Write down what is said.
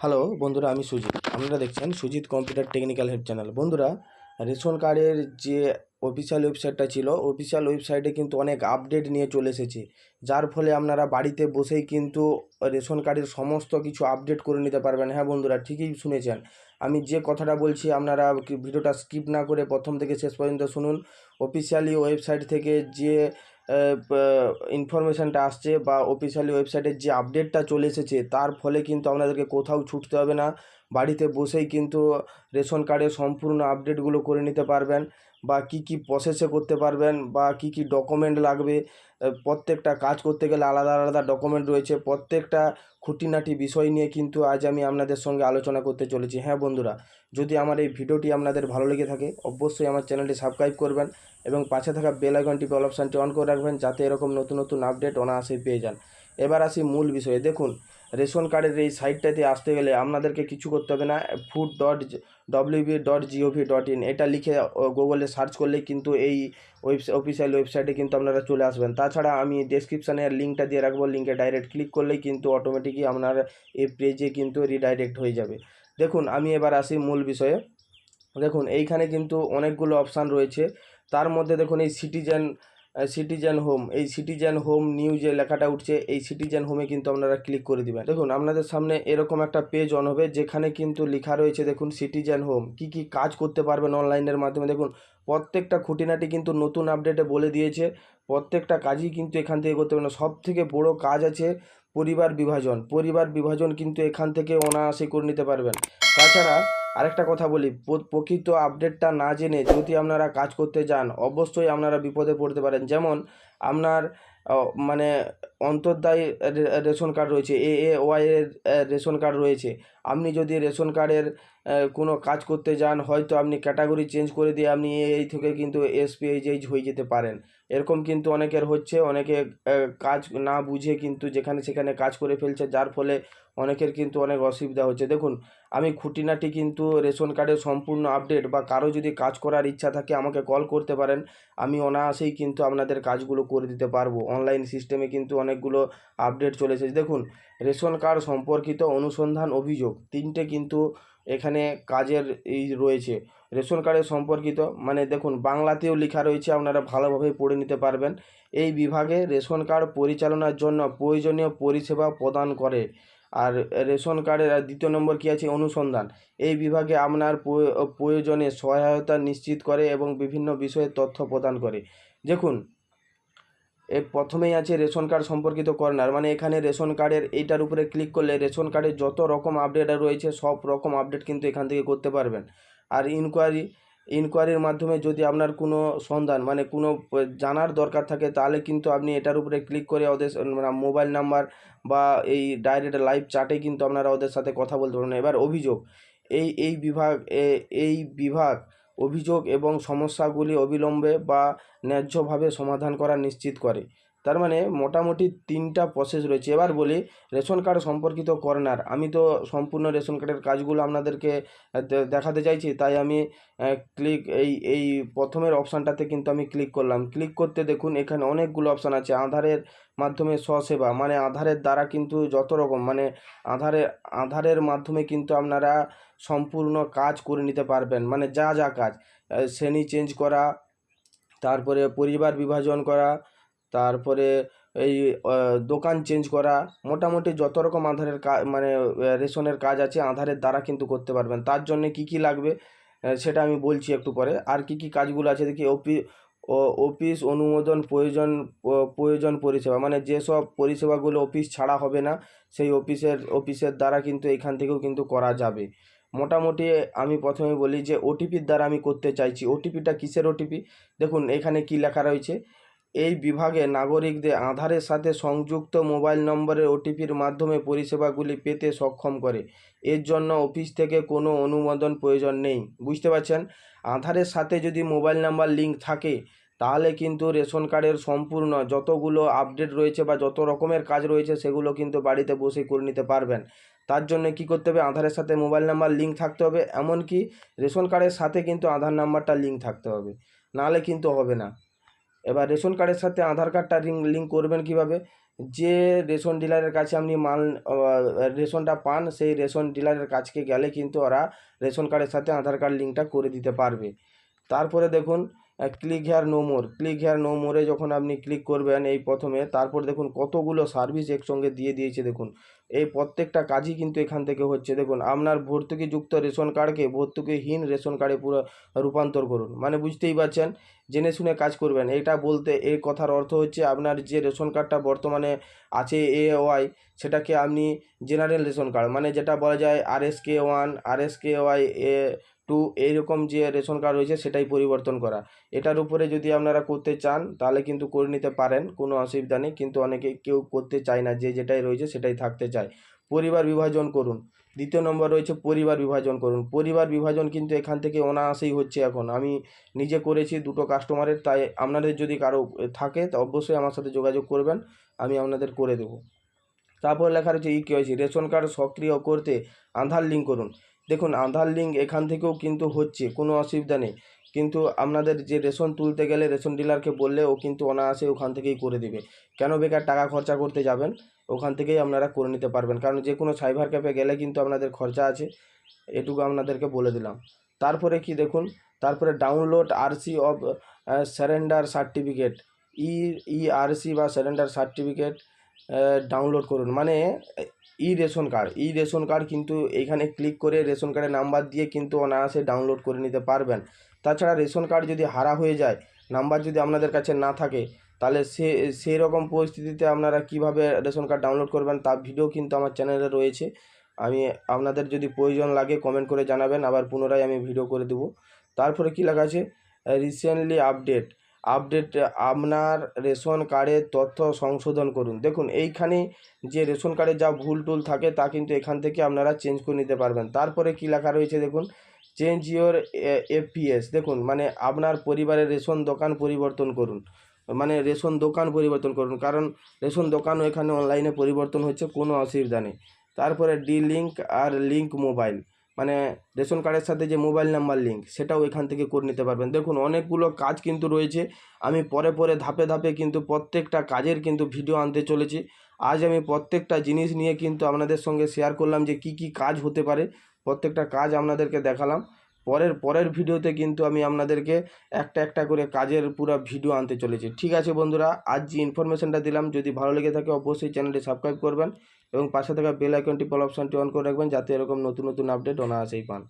Hello বন্ধুরা, আমি সুজিত। আপনারা দেখছেন Sujit computer technical help channel. বন্ধুরা, রেশন কার্ডের যে অফিসিয়াল ওয়েবসাইটটা ছিল, অফিসিয়াল ওয়েবসাইটে কিন্তু অনেক আপডেট নিয়ে চলে এসেছে, যার ফলে আপনারা বাড়িতে বসেই কিন্তু রেশন কার্ডের সমস্ত কিছু আপডেট করে নিতে পারবেন। হ্যাঁ বন্ধুরা, ঠিকই শুনেছেন। আমি যে কথাটা বলছি আপনারা ভিডিওটা স্কিপ না করে প্রথম থেকে শেষ পর্যন্ত শুনুন। অফিসিয়ালি ওয়েবসাইট থেকে যে ইনফরমেশানটা আসছে বা অফিসিয়ালি ওয়েবসাইটের যে আপডেটটা চলে এসেছে, তার ফলে কিন্তু আপনাদেরকে কোথাও ছুটতে হবে না। বাড়িতে বসেই কিন্তু রেশন কার্ডের সম্পূর্ণ আপডেটগুলো করে নিতে পারবেন, বা কি কি প্রসেসে করতে পারবেন, বা কি কি ডকুমেন্ট লাগবে। প্রত্যেকটা কাজ করতে গেলে আলাদা আলাদা ডকুমেন্ট রয়েছে। প্রত্যেকটা খুঁটিনাটি বিষয় নিয়ে কিন্তু আজ আমি আপনাদের সঙ্গে আলোচনা করতে চলেছি। হ্যাঁ বন্ধুরা, যদি আমার এই ভিডিওটি আপনাদের ভালো লেগে থাকে, অবশ্যই আমার চ্যানেলটি সাবস্ক্রাইব করবেন এবং পাশে থাকা বেল আইকনটি অল অপশানটি অন করে রাখবেন, যাতে এরকম নতুন নতুন আপডেট অনায়াসেই পেয়ে যান। এবার আসি মূল বিষয়ে। দেখুন, রেশন কার্ডের এই সাইটটাতে আসতে গেলে আপনাদেরকে কিছু করতে হবে না। food.wb.gov.in এটা লিখে গুগলে সার্চ করলেই কিন্তু এই অফিসিয়াল ওয়েবসাইটে কিন্তু আপনারা চলে আসবেন। তাছাড়া আমি ডেসক্রিপশানে লিঙ্কটা দিয়ে রাখবো, লিঙ্কে ডাইরেক্ট ক্লিক করলেই কিন্তু অটোমেটিকই আপনার এই পেজে কিন্তু রিডাইরেক্ট হয়ে যাবে। দেখুন, আমি এবার আসি মূল বিষয়ে। দেখুন, এইখানে কিন্তু অনেকগুলো অপশান রয়েছে। তার মধ্যে দেখুন, এই সিটিজেন হোম, এই সিটিজেন হোম নিউ যে লেখাটা উঠছে, এই সিটিজেন হোমে কিন্তু আপনারা ক্লিক করে দিবেন। দেখুন, আপনাদের সামনে এরকম একটা পেজ অন হবে, যেখানে কিন্তু লেখা রয়েছে, দেখুন সিটিজেন হোম কি কি কাজ করতে পারবেন অনলাইনের মাধ্যমে। দেখুন, প্রত্যেকটা খুঁটিনাটি কিন্তু নতুন আপডেটে বলে দিয়েছে। প্রত্যেকটা কাজই কিন্তু এখান থেকে করতে পারবেন। সব থেকে বড় কাজ আছে পরিবার বিভাজন কিন্তু এখান থেকে অনায়াসে করে নিতে পারবেন। তাছাড়া আরেকটা কথা বলি, প্রকৃত আপডেটটা না জেনে যদি আপনারা কাজ করতে যান, অবশ্যই আপনারা বিপদে পড়তে পারেন। যেমন আপনার মানে অন্তর্দায়ী রেশন কার্ড রয়েছে, AAY এর রেশন কার্ড রয়েছে। আপনি যদি রেশন কার্ডের কোনো কাজ করতে যান, হয়তো আপনি ক্যাটাগরি চেঞ্জ করে দিয়ে আপনি এই থেকে কিন্তু SPHH হয়ে যেতে পারেন। এরকম কিন্তু অনেকের হচ্ছে। অনেকে কাজ না বুঝে কিন্তু যেখানে সেখানে কাজ করে ফেলছে, যার ফলে অনেকের কিন্তু অনেক অসুবিধা হচ্ছে। দেখুন, আমি খুঁটিনাটি কিন্তু রেশন কার্ডের সম্পূর্ণ আপডেট, বা কারো যদি কাজ করার ইচ্ছা থাকে আমাকে কল করতে পারেন। আমি অনায়াসেই কিন্তু আপনাদের কাজগুলো করে দিতে পারবো। অনলাইন সিস্টেমে কিন্তু অনেকগুলো আপডেট চলে এসেছে। দেখুন, রেশন কার্ড সম্পর্কিত অনুসন্ধান অভিযোগ, তিনটে কিন্তু এখানে কাজের এই রয়েছে। রেশন কার্ডের সম্পর্কিত মানে দেখুন, বাংলাতেও লেখা রয়েছে, আপনারা ভালোভাবে পড়ে নিতে পারবেন। এই বিভাগে রেশন কার্ড পরিচালনার জন্য প্রয়োজনীয় পরিষেবা প্রদান করে। আর রেশন কার্ডের আর দ্বিতীয় নম্বর কী আছে, অনুসন্ধান। এই বিভাগে আপনার প্রয়োজনে সহায়তা নিশ্চিত করে এবং বিভিন্ন বিষয়ে তথ্য প্রদান করে। দেখুন, এর প্রথমেই আছে রেশন কার্ড সম্পর্কিত কর্নার, মানে এখানে রেশন কার্ডের এইটার উপরে ক্লিক করলে রেশন কার্ডের যত রকম আপডেট রয়েছে সব রকম আপডেট কিন্তু এখান থেকে করতে পারবেন। আর ইনকোয়ারির মাধ্যমে যদি আপনার কোনো সন্ধান মানে কোনো জানার দরকার থাকে, তাহলে কিন্তু আপনি এটার উপরে ক্লিক করে ওদের মানে মোবাইল নাম্বার বা এই ডাইরেক্ট লাইভ চ্যাটে কিন্তু আপনারা ওদের সাথে কথা বলতে পারবেন। এবার অভিযোগ, এই এই বিভাগ এই বিভাগ অভিযোগ এবং সমস্যাগুলি অবিলম্বে বা ন্যায্যভাবে সমাধান করা নিশ্চিত করে। তার মানে মোটামুটি তিনটা প্রসেস রয়েছে। এবার বলি রেশন কার্ড সম্পর্কিত কর্নার। আমি তো সম্পূর্ণ রেশন কার্ডের কাজগুলো আপনাদেরকে দেখাতে চাইছি, তাই আমি এই প্রথমের অপশানটাতে কিন্তু আমি ক্লিক করলাম। ক্লিক করতে দেখুন, এখানে অনেকগুলো অপশান আছে। আধারের মাধ্যমে স্বসেবা, মানে আধারের দ্বারা কিন্তু যত রকম মানে আধারের মাধ্যমে কিন্তু আপনারা সম্পূর্ণ কাজ করে নিতে পারবেন। মানে যা যা কাজ, শ্রেণী চেঞ্জ করা, তারপরে পরিবার বিভাজন করা, তারপরে এই দোকান চেঞ্জ করা, মোটামুটি যত রকম আধারের কাজ মানে রেশনের কাজ আছে আধারের দ্বারা কিন্তু করতে পারবেন। তার জন্যে কী কী লাগবে সেটা আমি বলছি একটু পরে। আর কি কি কাজগুলো আছে দেখি, অফিস অনুমোদন প্রয়োজন পরিষেবা, মানে যেসব পরিষেবাগুলো অফিস ছাড়া হবে না, সেই অফিসের দ্বারা কিন্তু এখান থেকেও কিন্তু করা যাবে। মোটামুটি আমি প্রথমে বলি যে ওটিপির দ্বারা আমি করতে চাইছি। ওটিপিটা কিসের ওটিপি? দেখুন, এখানে কি লেখা রয়েছে, এই বিভাগে নাগরিকদের আধারের সাথে সংযুক্ত মোবাইল নম্বরের ওটিপির মাধ্যমে পরিষেবাগুলি পেতে সক্ষম করে। এর জন্য অফিস থেকে কোনো অনুমোদন প্রয়োজন নেই। বুঝতে পারছেন? আধারের সাথে যদি মোবাইল নাম্বার লিঙ্ক থাকে, তাহলে কিন্তু রেশন কার্ডের সম্পূর্ণ যতগুলো আপডেট রয়েছে বা যত রকমের কাজ রয়েছে সেগুলো কিন্তু বাড়িতে বসে করে নিতে পারবেন। তার জন্য কি করতে হবে, আধারের সাথে মোবাইল নাম্বার লিঙ্ক থাকতে হবে, এমনকি রেশন কার্ডের সাথে কিন্তু আধার নাম্বারটা লিঙ্ক থাকতে হবে, নাহলে কিন্তু হবে না। এবার রেশন কার্ডের সাথে আধার কার্ডটা লিঙ্ক করবেন কিভাবে? যে রেশন ডিলারের কাছে আপনি রেশনটা পান, সেই রেশন ডিলারের কাছকে গেলে কিন্তু ওরা রেশন কার্ডের সাথে আধার কার্ড লিঙ্কটা করে দিতে পারবে। তারপরে দেখুন click here no more, click here no মোরে যখন আপনি ক্লিক করবেন এই প্রথমে, তারপর দেখুন কতগুলো সার্ভিস একসঙ্গে দিয়ে দিয়েছে। দেখুন এই প্রত্যেকটা কাজই কিন্তু এখান থেকে হচ্ছে। দেখুন আপনার ভর্তুকিযুক্ত রেশন কার্ডকে ভর্তুকিহীন রেশন কার্ডে পুরো রূপান্তর করুন, মানে বুঝতেই পারছেন, জেনে শুনে কাজ করবেন। এটা বলতে এই কথার অর্থ হচ্ছে আপনার যে রেশন কার্ডটা বর্তমানে আছে AOI, সেটাকে আপনি জেনারেল রেশন কার্ড, মানে যেটা বলা যায় RSK1, RSKY2, এইরকম যে রেশন কার্ড রয়েছে সেটাই পরিবর্তন করা। এটার উপরে যদি আপনারা করতে চান তাহলে কিন্তু করে নিতে পারেন, কোনো অসুবিধা নেই। কিন্তু অনেকে কেউ করতে চায় না, যে যেটাই রয়েছে সেটাই থাকতে চায়। পরিবার বিভাজন করুন, দ্বিতীয় নম্বর রয়েছে পরিবার বিভাজন করুন। পরিবার বিভাজন কিন্তু এখান থেকে অনায়াসেই হচ্ছে এখন। আমি নিজে করেছি দুটো কাস্টমারের, তাই আপনাদের যদি কারো থাকে তো অবশ্যই আমার সাথে যোগাযোগ করবেন, আমি আপনাদের করে দেবো। তারপর লেখা রয়েছে EKYC, রেশন কার্ড সক্রিয় করতে আধার লিঙ্ক করুন। দেখুন আধার লিঙ্ক এখান থেকেও কিন্তু হচ্ছে, কোনো অসুবিধা নেই। কিন্তু আপনাদের যে রেশন তুলতে গেলে রেশন ডিলারকে বললে ও কিন্তু অনায়াসে ওখান থেকেই করে দেবে। কেন বেকার টাকা খরচা করতে যাবেন, ওখান থেকেই আপনারা করে নিতে পারবেন। কারণ যে কোনো সাইবার ক্যাফে গেলে কিন্তু আপনাদের খরচা আছে, এটুকু আপনাদেরকে বলে দিলাম। তারপরে কি দেখুন, তারপরে download RC of surrender certificate, ERC বা সারেন্ডার সার্টিফিকেট ডাউনলোড করুন, মানে রেশন কার্ড কিন্তু এইখানে ক্লিক করে রেশন কার্ডের নাম্বার দিয়ে কিন্তু অনায়াসে ডাউনলোড করে নিতে পারবেন। তাছাড়া রেশন কার্ড যদি হারা হয়ে যায়, নাম্বার যদি আপনাদের কাছে না থাকে, তাহলে সেই রকম পরিস্থিতিতে আপনারা কিভাবে রেশন কার্ড ডাউনলোড করবেন তার ভিডিও কিন্তু আমার চ্যানেলে রয়েছে। আমি আপনাদের যদি প্রয়োজন লাগে কমেন্ট করে জানাবেন, আবার পুনরায় আমি ভিডিও করে দেবো। তারপরে কি লেখা আছে, রিসেন্টলি আপডেট, আপনার রেশন কার্ডের তথ্য সংশোধন করুন। দেখুন এইখানে যে রেশন কার্ডে যা ভুল টুল থাকে তা কিন্তু এখান থেকে আপনারা চেঞ্জ করে নিতে পারবেন। তারপরে কি লেখা রয়েছে দেখুন, চেঞ্জ ইওর FPS, দেখুন মানে আপনার পরিবারের রেশন দোকান পরিবর্তন করুন, মানে রেশন দোকান পরিবর্তন করুন, কারণ রেশন দোকানও এখানে অনলাইনে পরিবর্তন হচ্ছে, কোনো অসুবিধা নেই। তারপরে লিঙ্ক আর লিঙ্ক মোবাইল, মানে রেশন কার্ডের সাথে যে মোবাইল নাম্বার লিঙ্ক সেটাও এখান থেকে করে নিতে পারবেন। দেখুন অনেকগুলো কাজ কিন্তু রয়েছে, আমি পরে পরে ধাপে ধাপে কিন্তু প্রত্যেকটা কাজের কিন্তু ভিডিও আনতে চলেছি। আজ আমি প্রত্যেকটা জিনিস নিয়ে কিন্তু আপনাদের সঙ্গে শেয়ার করলাম যে কি কি কাজ হতে পারে, প্রত্যেকটা কাজ আপনাদেরকে দেখালাম। পরের ভিডিওতে কিন্তু আমি আপনাদেরকে একটা একটা করে কাজের পুরো ভিডিও আনতে চলেছি। ঠিক আছে বন্ধুরা, আজ যে ইনফরমেশনটা দিলাম যদি ভালো লেগে থাকে অবশ্যই চ্যানেলটি সাবস্ক্রাইব করবেন এবং পাশে থাকা বেল আইকনটি অল অপশানটি অন করে রাখবেন, যাতে এরকম নতুন নতুন আপডেট অনায়াসেই পান।